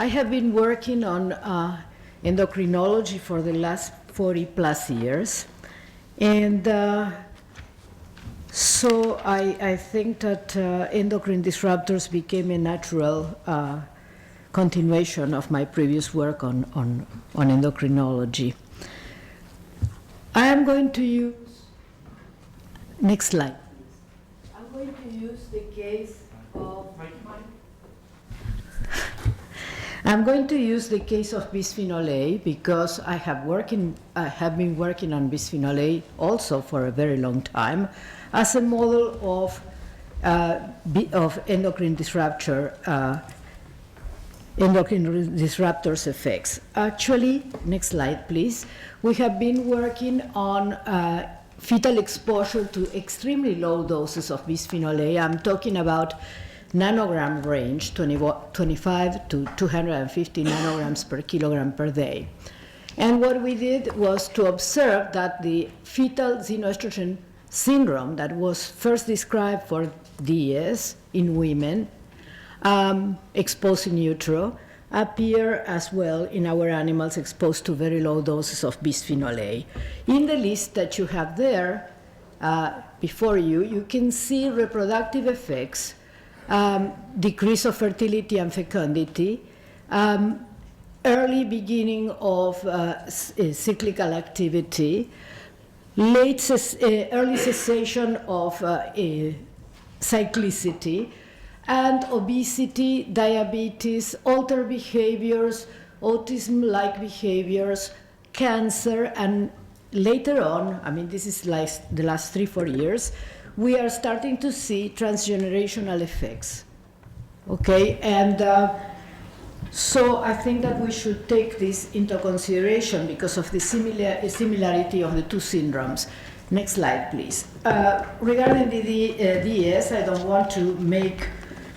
I have been working on endocrinology for the last 40 plus years. And so I think that endocrine disruptors became a natural continuation of my previous work on endocrinology. I am going to use, next slide. I'm going to use the case of, I'm going to use the case of bisphenol A because I have been working on bisphenol A also for a very long time as a model of endocrine disruptors effects. Actually, next slide, please. We have been working on fetal exposure to extremely low doses of bisphenol A. I'm talking about nanogram range, 25 to 250 nanograms per kilogram per day. And what we did was to observe that the fetal xenoestrogen syndrome that was first described for DES in women exposed in utero appear as well in our animals exposed to very low doses of bisphenol A. In the list that you have there before you, you can see reproductive effects, decrease of fertility and fecundity, early beginning of cyclical activity, early cessation of cyclicity, and obesity, diabetes, altered behaviors, autism-like behaviors, cancer, and later on, I mean, this is like the last 3-4 years, we are starting to see transgenerational effects, okay? And so I think that we should take this into consideration because of the similarity of the two syndromes. Next slide, please. Regarding the DES, I don't want to make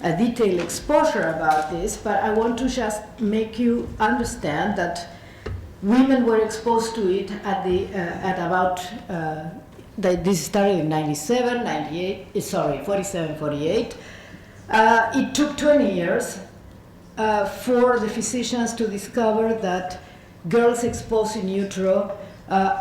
a detailed exposure about this, but I want to just make you understand that women were exposed to it at about this started in 97, 98, sorry, 47, 48. It took 20 years for the physicians to discover that girls exposed in utero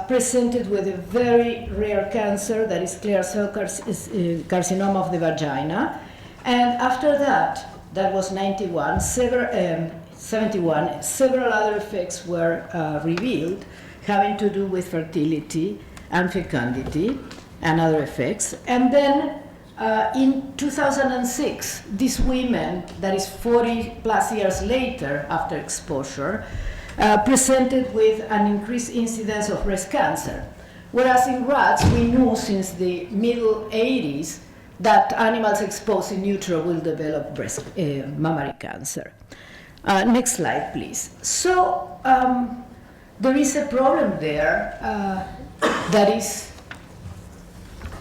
presented with a very rare cancer that is clear cell carcinoma of the vagina. And after that, that was 91, 71, several other effects were revealed having to do with fertility and fecundity and other effects. And then in 2006, these women, that is 40 plus years later after exposure, presented with an increased incidence of breast cancer. Whereas in rats, we knew since the middle 80s that animals exposed in utero will develop mammary cancer. Next slide, please. So there is a problem there. That is,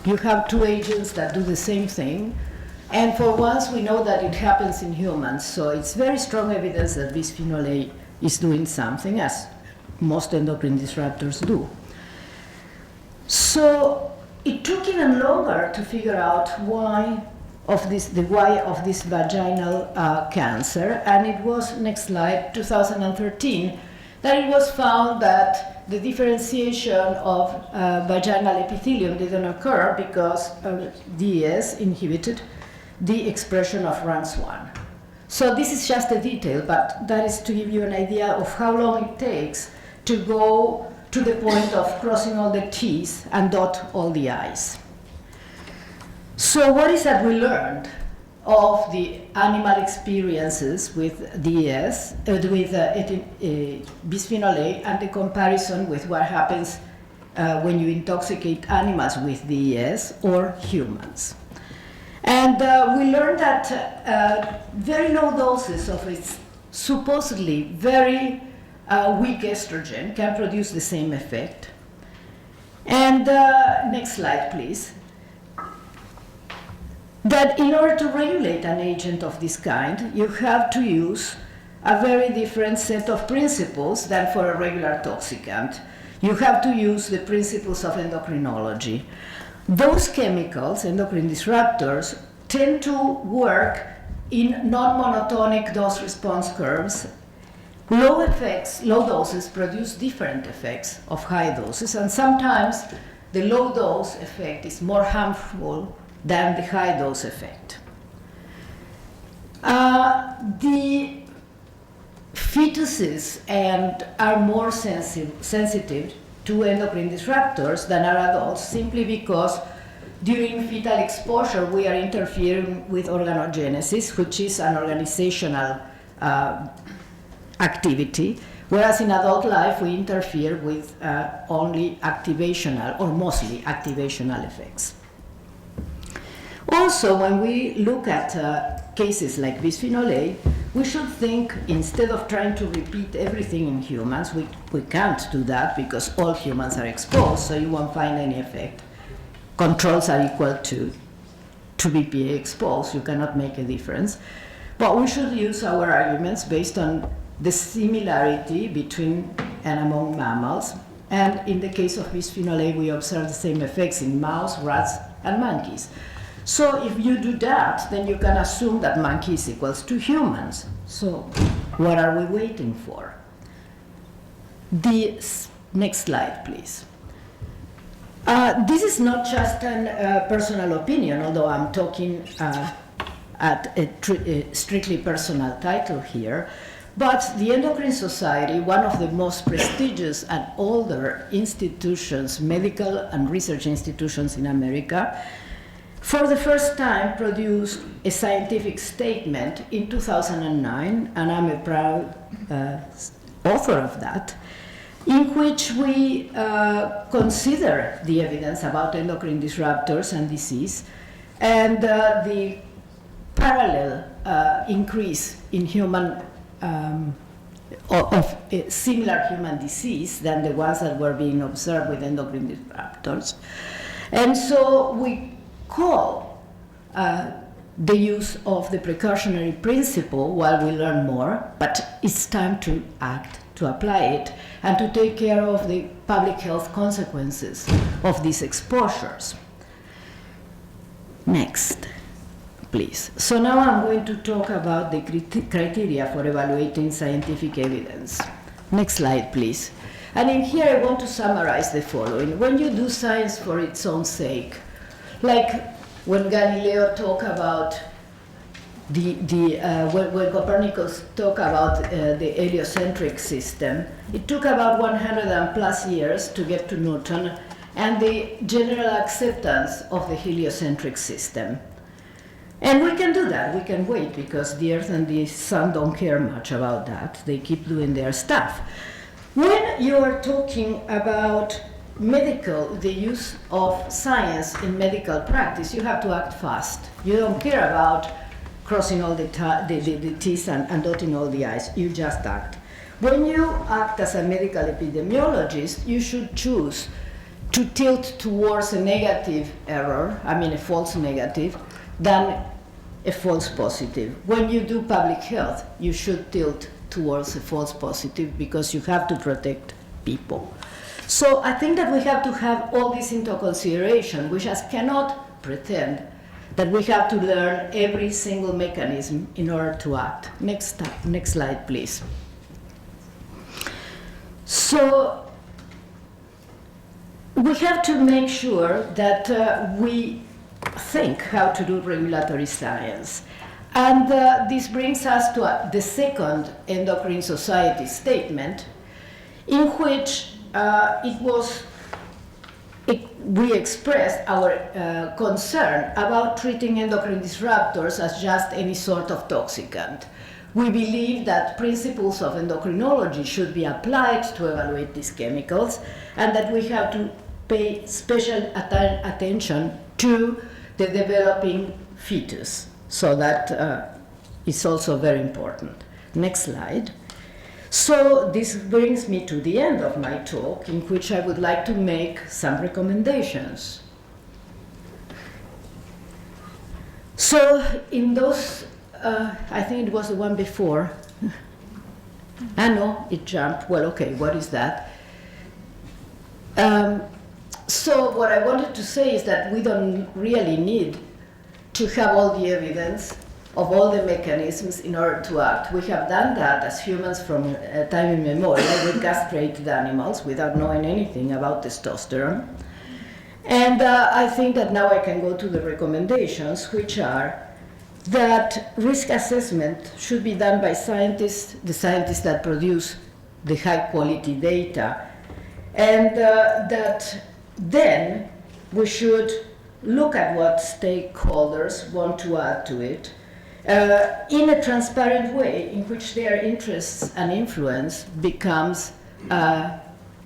you have two agents that do the same thing, and for once we know that it happens in humans, so it's very strong evidence that bisphenol A is doing something, as most endocrine disruptors do. So it took even longer to figure out why of this vaginal cancer, and it was, next slide, 2013, that it was found that the differentiation of vaginal epithelium didn't occur because DES inhibited the expression of RUNX1. So this is just a detail, but that is to give you an idea of how long it takes to go to the point of crossing all the T's and dot all the I's. So what is that we learned of the animal experiences with DES, bisphenol A, and the comparison with what happens when you intoxicate animals with DES or humans. And we learned that very low doses of its supposedly very weak estrogen can produce the same effect. And next slide, please. That in order to regulate an agent of this kind, you have to use a very different set of principles than for a regular toxicant. You have to use the principles of endocrinology. Those chemicals, endocrine disruptors, tend to work in non-monotonic dose-response curves Low doses produce different effects of high doses, and sometimes the low dose effect is more harmful than the high dose effect. The fetuses are more sensitive to endocrine disruptors than are adults, simply because during fetal exposure we are interfering with organogenesis, which is an organizational activity, whereas in adult life we interfere with only activational or mostly activational effects. Also, when we look at cases like bisphenol A, we should think, instead of trying to repeat everything in humans, we can't do that because all humans are exposed, so you won't find any effect. Controls are equal to BPA exposed, you cannot make a difference. But we should use our arguments based on the similarity between and among mammals. And in the case of bisphenol A, we observe the same effects in mouse, rats, and monkeys. So if you do that, then you can assume that monkeys equals to humans. So what are we waiting for? The next slide, please. This is not just a personal opinion, although I'm talking at a strictly personal title here. But the Endocrine Society, one of the most prestigious and older institutions, medical and research institutions in America, for the first time produced a scientific statement in 2009, and I'm a proud author of that, in which we consider the evidence about endocrine disruptors and disease and the parallel increase in human of similar human disease than the ones that were being observed with endocrine disruptors. And so we call the use of the precautionary principle while we learn more, but it's time to act, to apply it, and to take care of the public health consequences of these exposures. Next, please. So now I'm going to talk about the criteria for evaluating scientific evidence. Next slide, please. And in here I want to summarize the following. When you do science for its own sake, like when Galileo talked about when Copernicus talked about the heliocentric system, it took about 100+ years to get to Newton and the general acceptance of the heliocentric system. And we can do that, we can wait, because the Earth and the Sun don't care much about that. They keep doing their stuff. When you are talking about the use of science in medical practice, you have to act fast. You don't care about crossing all the T's and dotting all the I's. You just act. When you act as a medical epidemiologist, you should choose to tilt towards a negative error, a false negative, than a false positive. When you do public health, you should tilt towards a false positive because you have to protect people. So I think that we have to have all this into consideration. We just cannot pretend that we have to learn every single mechanism in order to act. Next slide, please. So we have to make sure that we think how to do regulatory science. And this brings us to the second Endocrine Society statement, in which we expressed our concern about treating endocrine disruptors as just any sort of toxicant. We believe that principles of endocrinology should be applied to evaluate these chemicals, and that we have to pay special attention to the developing fetus. So that is also very important. Next slide. So this brings me to the end of my talk, in which I would like to make some recommendations. So in those, I think it was the one before. No, it jumped. Well, okay, what is that? So what I wanted to say is that we don't really need to have all the evidence of all the mechanisms in order to act. We have done that as humans from time immemorial. We castrated animals without knowing anything about testosterone. And I think that now I can go to the recommendations, which are that risk assessment should be done by scientists, the scientists that produce the high quality data, and that then we should look at what stakeholders want to add to it in a transparent way in which their interests and influence becomes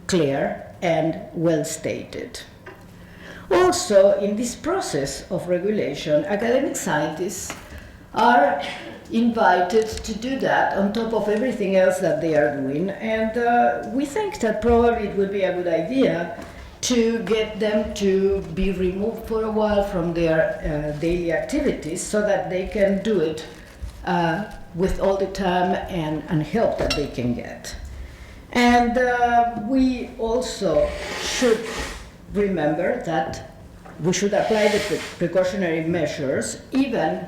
clear and well stated. Also, in this process of regulation, academic scientists are invited to do that on top of everything else that they are doing, and we think that probably it would be a good idea to get them to be removed for a while from their daily activities so that they can do it with all the time and help that they can get. And we also should remember that we should apply the precautionary measures even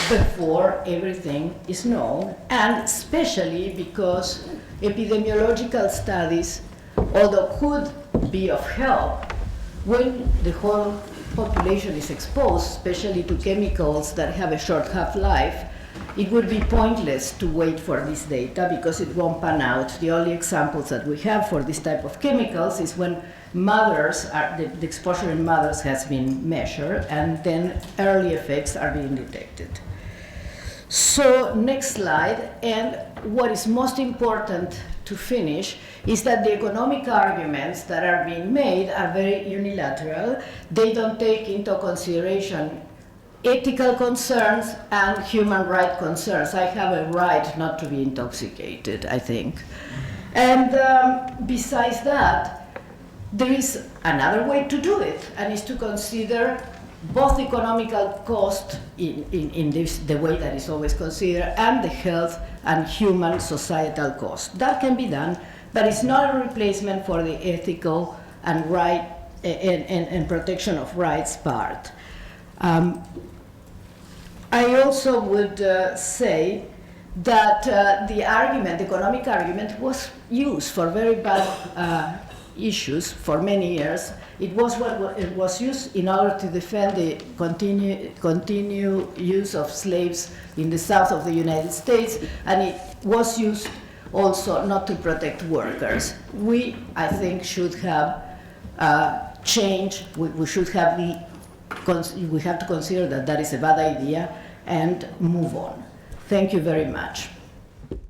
before everything is known, and especially because epidemiological studies, although could be of help when the whole population is exposed, especially to chemicals that have a short half-life, it would be pointless to wait for this data because it won't pan out. The only examples that we have for this type of chemicals is when mothers the exposure in mothers has been measured, and then early effects are being detected. So next slide, and what is most important to finish is that the economic arguments that are being made are very unilateral. They don't take into consideration ethical concerns and human rights concerns. I have a right not to be intoxicated, I think. And besides that, there is another way to do it, and is to consider both economical cost in the way that is always considered, and the health and human societal cost. That can be done, but it's not a replacement for the ethical and right and protection of rights part. I also would say that the argument, the economic argument, was used for very bad issues for many years. It was used in order to defend the continued use of slaves in the south of the United States, and it was used also not to protect workers. We, I think, should have changed. We have to consider that that is a bad idea and move on. Thank you very much.